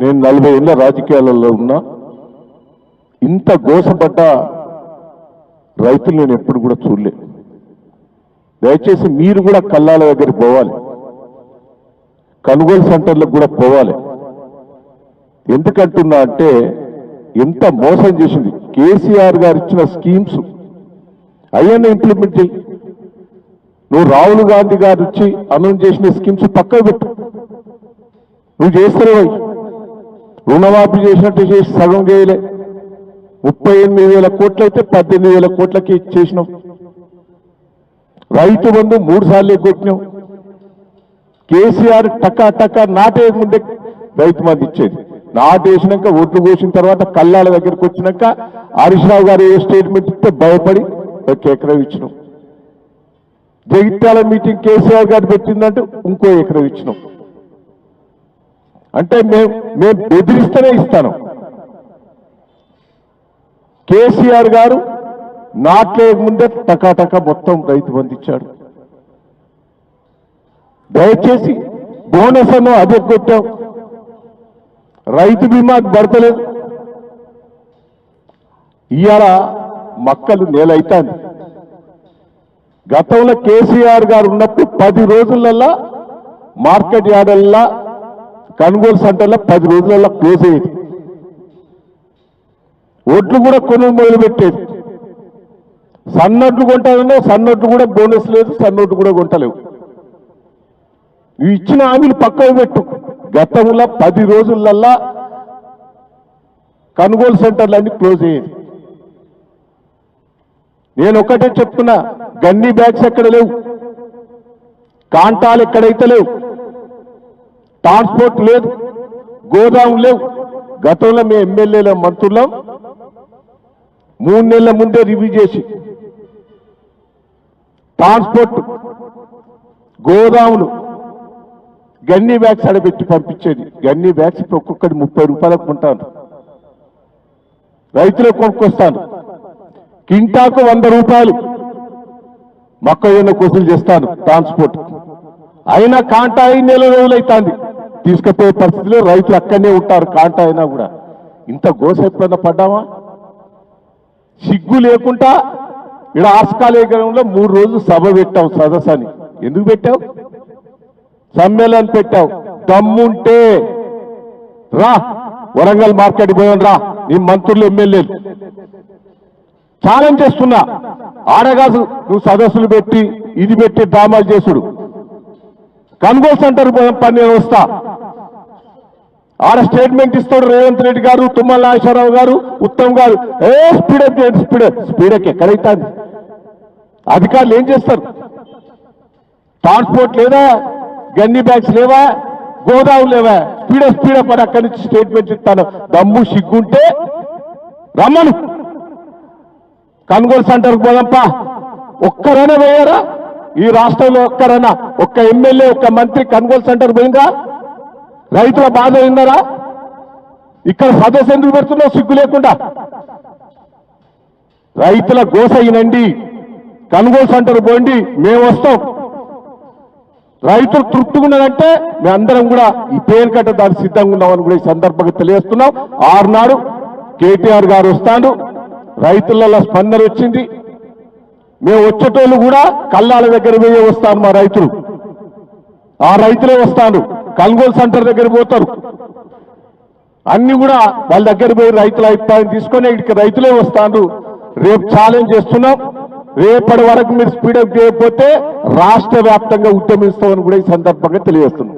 నేను 40 ఏళ్ళ రాజకీయాలలో ఉన్నా, ఇంత గోసపడ్డ రైతులు నేను ఎప్పుడు కూడా చూడలే. దయచేసి మీరు కూడా కల్లాల దగ్గరికి పోవాలి, కొనుగోలు సెంటర్లకు కూడా పోవాలి. ఎందుకంటున్నా అంటే ఎంత మోసం చేసింది. కేసీఆర్ గారు ఇచ్చిన స్కీమ్స్ అయ్యన్న ఇంప్లిమెంట్ చేయి. నువ్వు రాహుల్ గాంధీ గారు వచ్చి అనౌన్స్ చేసిన స్కీమ్స్ పక్కకు పెట్టు. నువ్వు చేస్తలేవు. రుణమాఫీ చేసినట్టు చేసి సగం చేయలే. 38,000 కోట్లు అయితే 18,000 కోట్లకి చేసినాం. రైతు బంధు 3 సార్లు కొట్టినాం. కేసీఆర్ టకా టకా నాటే ముందే రైతు బంధు ఇచ్చేది. నాటేసినాక ఓట్లు కోసిన తర్వాత కల్లాల దగ్గరికి వచ్చినాక హరీష్ రావు గారు ఏ స్టేట్మెంట్ ఇస్తే భయపడి 1 ఎకరం ఇచ్చినాం. జగిత్యాల మీటింగ్ కేసీఆర్ గారు పెట్టిందంటే ఇంకో ఎకరం ఇచ్చినాం. అంటే మేము బెదిరిస్తేనే ఇస్తాను. కేసీఆర్ గారు నాట్లే ముందే టకాటకా మొత్తం రైతు బంధించాడు. దయచేసి బోనస్ అను అదే కొట్టాం. రైతు బీమాకు భర్తలేదు. ఇవాళ మక్కలు నేలైతాంది. గతంలో కేసీఆర్ గారు ఉన్నప్పుడు 10 రోజులల్లా మార్కెట్ యార్డల్లా కొనుగోలు సెంటర్లో 10 రోజులలో క్లోజ్ అయ్యేది. ఒడ్లు కూడా కొనుగోలు మొదలుపెట్టేది. సన్నొడ్లు కొంటానో సన్నొడ్లు కూడా బోనస్ లేదు, సన్నొడ్లు కూడా కొంటలేవు. నువ్వు ఇచ్చిన హామీలు పక్కకు పెట్టు. గతంలో 10 రోజులల్లా కొనుగోలు సెంటర్లన్నీ క్లోజ్ అయ్యేది. నేను ఒకటే చెప్తున్నా, గన్నీ బ్యాగ్స్ ఎక్కడ లేవు, కాంటాలు ఎక్కడైతే లేవు, ట్రాన్స్పోర్ట్ లేదు, గోదాం లేవు. గతంలో మేము ఎమ్మెల్యేల మంత్రులం 3 నెలల ముందే రివ్యూ చేసి ట్రాన్స్పోర్ట్, గోదాములు, గన్నీ బ్యాగ్స్ అడబెట్టి పంపించేది. గన్నీ బ్యాగ్స్ ఒక్కొక్కటి 30 రూపాయలకు కొంటాను. రైతులకు కొనుక్కొస్తాను. కింటాకు 100 రూపాయలు మొక్కజొన్న కోసులు చేస్తాను ట్రాన్స్పోర్ట్. అయినా కాంటా 5 నెలల రోజులు అవుతుంది. తీసుకుపోయే పరిస్థితిలో రైతులు అక్కడనే ఉంటారు. కాంటా అయినా కూడా ఇంత గోస ఎప్పుడన్నా పడ్డామా? సిగ్గు లేకుండా ఇక్కడ ఆస్కాలేగరంలో 3 రోజులు సభ పెట్టావు. సదస్సు అని ఎందుకు పెట్టావు? సమ్మేళనం పెట్టావు. దమ్ముంటే రా, వరంగల్ మార్కెట్ పోయాను రా, నీ మంత్రులు ఎమ్మెల్యేలు ఛాలెంజ్ చేస్తున్నా. ఆడగాసు నువ్వు సదస్సులు పెట్టి ఇది పెట్టి డ్రామాలు చేసుడు. కొనుగోలు సెంటర్ పని నేను వస్తా. ఆడ స్టేట్మెంట్ ఇస్తాడు రేవంత్ రెడ్డి గారు, తుమ్మల నాగేశ్వరరావు గారు, ఉత్తమ్ గారు. స్పీడక్ ఎక్కడైతుంది? అధికారులు ఏం చేస్తారు? ట్రాన్స్పోర్ట్ లేదా, గన్నీ బ్యాగ్స్ లేవా, గోదావరి లేవా? స్పీడప్ అని అక్కడి నుంచి స్టేట్మెంట్ ఇస్తాను. దమ్ము సిగ్గుంటే రమ్మను, కొనుగోలు సెంటర్కి పోదంపా. ఒక్కరైనా పోయారా ఈ రాష్ట్రంలో? ఒక్కరైనా ఒక్క ఎమ్మెల్యే, ఒక్క మంత్రి కొనుగోలు సెంటర్ పోయిందా? రైతుల బాధ విన్నారా? ఇక్కడ సదస్సు ఎందుకు పెడుతున్నావు సిగ్గు లేకుండా? రైతుల గోస అయినండి, కొనుగోలు సెంటర్ పోండి, మేము వస్తాం. రైతులు తృప్తిగా ఉన్నదంటే మేమందరం కూడా ఈ పేరు కట్ట దానికి సిద్ధంగా ఉన్నామని కూడా ఈ సందర్భంగా తెలియజేస్తున్నాం. 6 నాడు కేటీఆర్ గారు వస్తాడు. రైతులలో స్పందన వచ్చింది. మేము వచ్చేటోళ్ళు కూడా కల్లాల దగ్గర పోయే వస్తాను. మా రైతులు, ఆ రైతులే వస్తాను, కొనుగోలు సెంటర్ దగ్గర పోతారు. అన్ని కూడా వాళ్ళ దగ్గర పోయి రైతుల అభిప్రాయం తీసుకొని ఇక్కడికి రైతులే వస్తాను. రేపు ఛాలెంజ్ చేస్తున్నాం. రేపటి వరకు మీరు స్పీడప్ చేయకపోతే రాష్ట్ర వ్యాప్తంగా ఉద్యమిస్తామని కూడా ఈ సందర్భంగా తెలియజేస్తున్నాం.